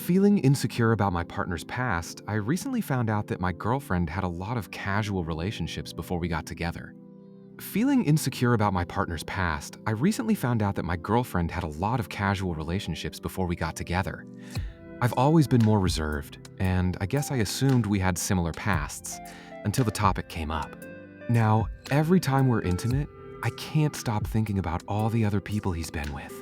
Feeling insecure about my partner's past, I recently found out that my girlfriend had a lot of casual relationships before we got together. Feeling insecure about my partner's past, I recently found out that my girlfriend had a lot of casual relationships before we got together. I've always been more reserved, and I guess I assumed we had similar pasts until the topic came up. Now, every time we're intimate, I can't stop thinking about all the other people he's been with.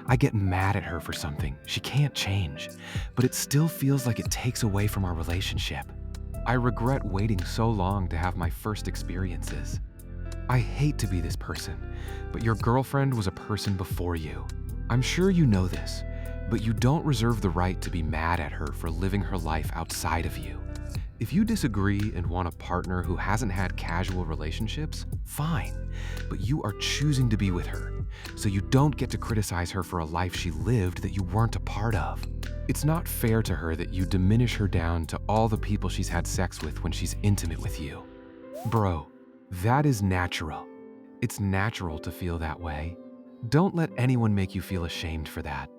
I get mad at her for something she can't change, but it still feels like it takes away from our relationship. I regret waiting so long to have my first experiences. I hate to be this person, but your girlfriend was a person before you. I'm sure you know this, but you don't reserve the right to be mad at her for living her life outside of you. If you disagree and want a partner who hasn't had casual relationships, fine, but you are choosing to be with her, so you don't get to criticize her for a life she lived that you weren't a part of. It's not fair to her that you diminish her down to all the people she's had sex with when she's intimate with you. Bro, that is natural. It's natural to feel that way. Don't let anyone make you feel ashamed for that.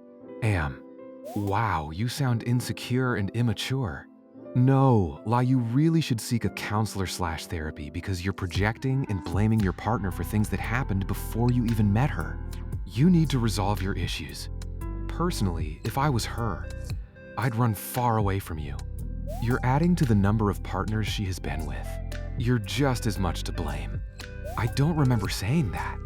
Wow, you sound insecure and immature. No, you really should seek a counselor/therapy because you're projecting and blaming your partner for things that happened before you even met her. You need to resolve your issues. Personally, if I was her, I'd run far away from you. You're adding to the number of partners she has been with. You're just as much to blame. I don't remember saying that.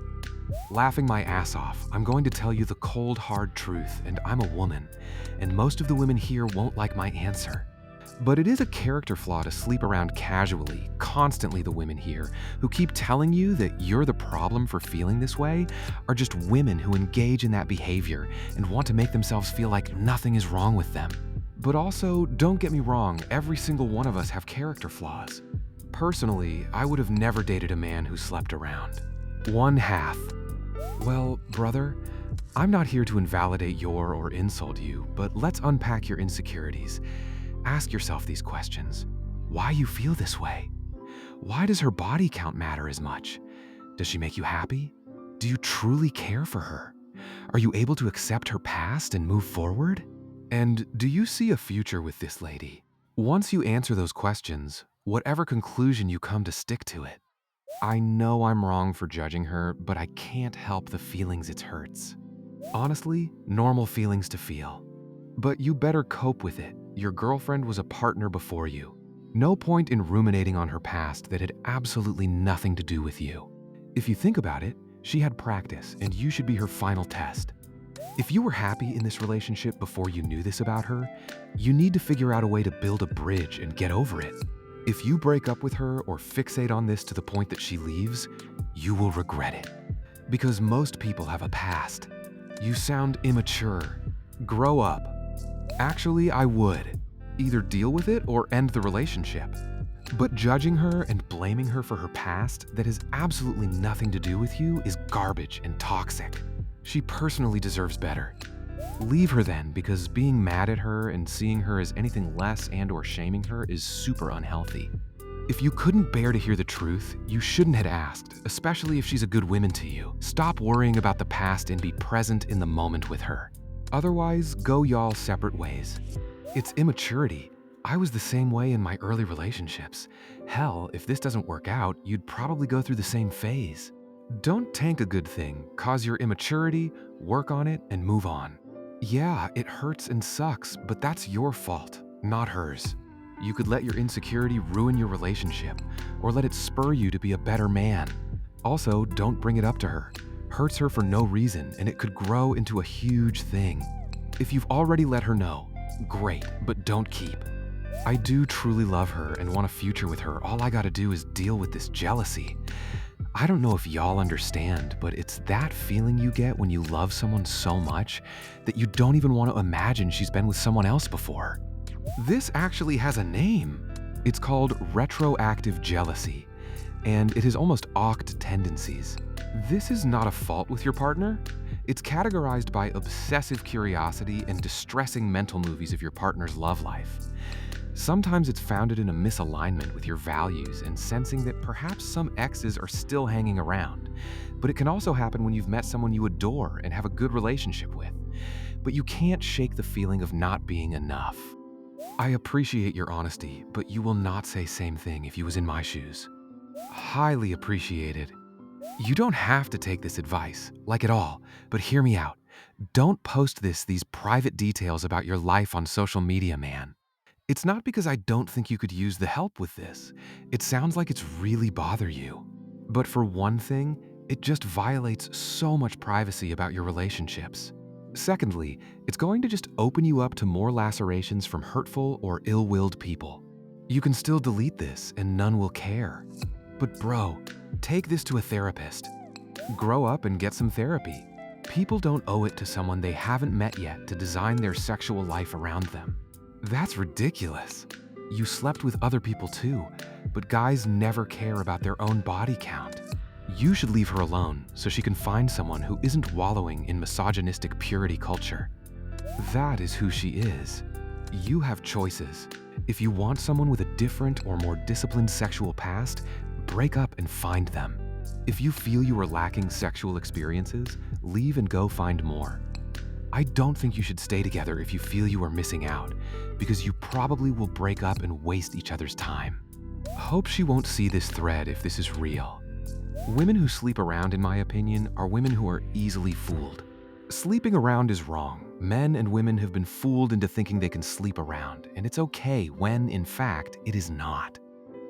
Laughing my ass off, I'm going to tell you the cold, hard truth, and I'm a woman, and most of the women here won't like my answer. But it is a character flaw to sleep around casually, constantly. The women here who keep telling you that you're the problem for feeling this way are just women who engage in that behavior and want to make themselves feel like nothing is wrong with them. But also, don't get me wrong, every single one of us have character flaws. Personally, I would have never dated a man who slept around. One half. Well, brother, I'm not here to invalidate your or insult you, but let's unpack your insecurities. Ask yourself these questions. Why you feel this way? Why does her body count matter as much? Does she make you happy? Do you truly care for her? Are you able to accept her past and move forward? And do you see a future with this lady? Once you answer those questions, whatever conclusion you come to, stick to it. I know I'm wrong for judging her, but I can't help the feelings it hurts. Honestly, normal feelings to feel. But you better cope with it. Your girlfriend was a partner before you. No point in ruminating on her past that had absolutely nothing to do with you. If you think about it, she had practice, and you should be her final test. If you were happy in this relationship before you knew this about her, you need to figure out a way to build a bridge and get over it. If you break up with her or fixate on this to the point that she leaves, you will regret it. Because most people have a past. You sound immature. Grow up. Actually, I would. Either deal with it or end the relationship. But judging her and blaming her for her past that has absolutely nothing to do with you is garbage and toxic. She personally deserves better. Leave her then, because being mad at her and seeing her as anything less and/or shaming her is super unhealthy. If you couldn't bear to hear the truth, you shouldn't have asked, especially if she's a good woman to you. Stop worrying about the past and be present in the moment with her. Otherwise, go y'all separate ways. It's immaturity. I was the same way in my early relationships. Hell, if this doesn't work out, you'd probably go through the same phase. Don't tank a good thing, cause your immaturity, work on it, and move on. Yeah, it hurts and sucks, but that's your fault, not hers. You could let your insecurity ruin your relationship, or let it spur you to be a better man. Also, don't bring it up to her. Hurts her for no reason, and it could grow into a huge thing. If you've already let her know, great, but don't keep. I do truly love her and want a future with her. All I gotta do is deal with this jealousy. I don't know if y'all understand, but it's that feeling you get when you love someone so much that you don't even want to imagine she's been with someone else before. This actually has a name. It's called retroactive jealousy, and it has almost oct tendencies. This is not a fault with your partner. It's categorized by obsessive curiosity and distressing mental movies of your partner's love life. Sometimes it's founded in a misalignment with your values and sensing that perhaps some exes are still hanging around. But it can also happen when you've met someone you adore and have a good relationship with. but you can't shake the feeling of not being enough. I appreciate your honesty, but you will not say same thing if you was in my shoes. Highly appreciated. You don't have to take this advice, like at all, but hear me out. Don't post these private details about your life on social media, man. It's not because I don't think you could use the help with this. It sounds like it's really bother you. But for one thing, it just violates so much privacy about your relationships. Secondly, it's going to just open you up to more lacerations from hurtful or ill-willed people. You can still delete this and none will care. But bro, take this to a therapist. Grow up and get some therapy. People don't owe it to someone they haven't met yet to design their sexual life around them. That's ridiculous. You slept with other people too, but guys never care about their own body count. You should leave her alone so she can find someone who isn't wallowing in misogynistic purity culture. That is who she is. You have choices. If you want someone with a different or more disciplined sexual past, break up and find them. If you feel you are lacking sexual experiences, leave and go find more. I don't think you should stay together if you feel you are missing out, because you probably will break up and waste each other's time. Hope she won't see this thread if this is real. Women who sleep around, in my opinion, are women who are easily fooled. Sleeping around is wrong. Men and women have been fooled into thinking they can sleep around, and it's okay when, in fact, it is not.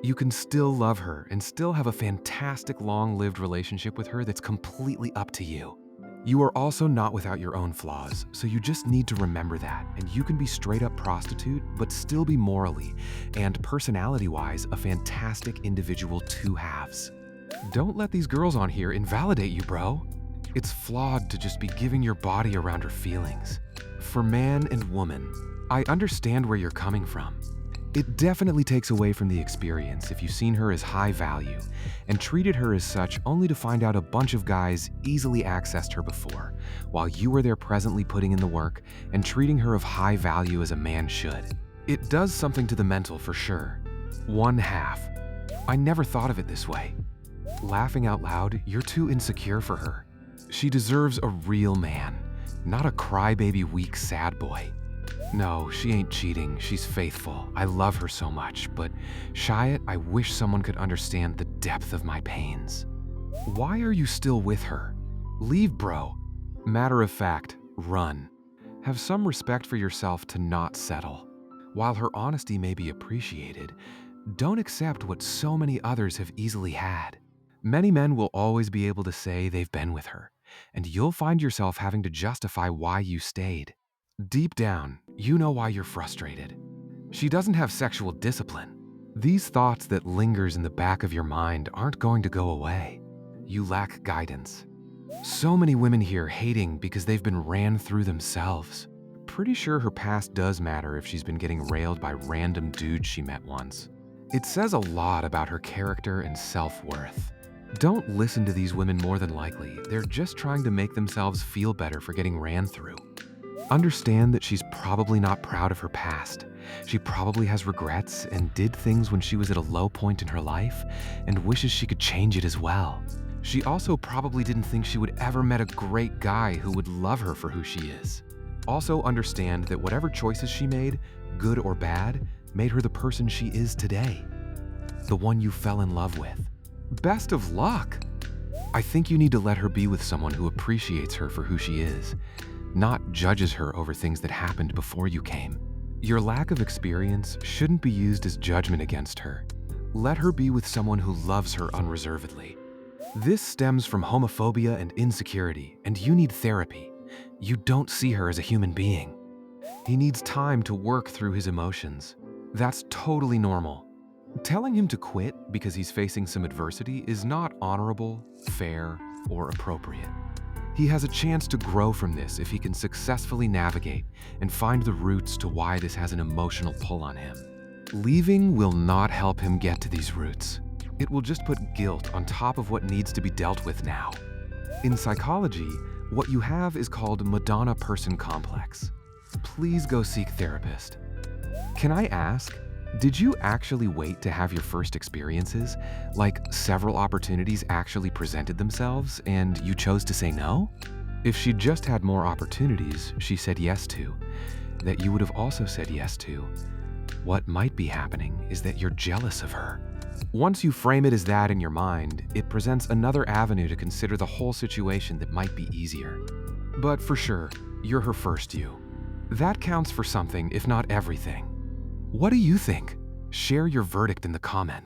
You can still love her and still have a fantastic long-lived relationship with her that's completely up to you. You are also not without your own flaws, so you just need to remember that, and you can be straight-up prostitute, but still be morally and personality-wise a fantastic individual two halves. Don't let these girls on here invalidate you, bro. It's flawed to just be giving your body around her feelings. For man and woman, I understand where you're coming from. It definitely takes away from the experience if you've seen her as high value and treated her as such only to find out a bunch of guys easily accessed her before, while you were there presently putting in the work and treating her of high value as a man should. It does something to the mental for sure. One half. I never thought of it this way. Laughing out loud, you're too insecure for her. She deserves a real man, not a crybaby weak sad boy. No, she ain't cheating, she's faithful. I love her so much, but Shyatt, I wish someone could understand the depth of my pains. Why are you still with her? Leave, bro. Matter of fact, run. Have some respect for yourself to not settle. While her honesty may be appreciated, don't accept what so many others have easily had. Many men will always be able to say they've been with her, and you'll find yourself having to justify why you stayed. Deep down, you know why you're frustrated. She doesn't have sexual discipline. These thoughts that lingers in the back of your mind aren't going to go away. You lack guidance. So many women here hating because they've been ran through themselves. Pretty sure her past does matter if she's been getting railed by random dudes she met once. It says a lot about her character and self-worth. Don't listen to these women more than likely. They're just trying to make themselves feel better for getting ran through. Understand that she's probably not proud of her past. She probably has regrets and did things when she was at a low point in her life and wishes she could change it as well. She also probably didn't think she would ever met a great guy who would love her for who she is. Also understand that whatever choices she made, good or bad, made her the person she is today. The one you fell in love with. Best of luck! I think you need to let her be with someone who appreciates her for who she is, not judges her over things that happened before you came. Your lack of experience shouldn't be used as judgment against her. Let her be with someone who loves her unreservedly. This stems from homophobia and insecurity, and you need therapy. You don't see her as a human being. He needs time to work through his emotions. That's totally normal. Telling him to quit because he's facing some adversity is not honorable, fair, or appropriate. He has a chance to grow from this if he can successfully navigate and find the roots to why this has an emotional pull on him. Leaving will not help him get to these roots. It will just put guilt on top of what needs to be dealt with now. In psychology, what you have is called Madonna person complex. Please go seek therapist. Can I ask, did you actually wait to have your first experiences? Like several opportunities actually presented themselves and you chose to say no? If she just had more opportunities she said yes to, that you would have also said yes to, what might be happening is that you're jealous of her. Once you frame it as that in your mind, it presents another avenue to consider the whole situation that might be easier. But for sure, you're her first you. That counts for something, if not everything. What do you think? Share your verdict in the comments.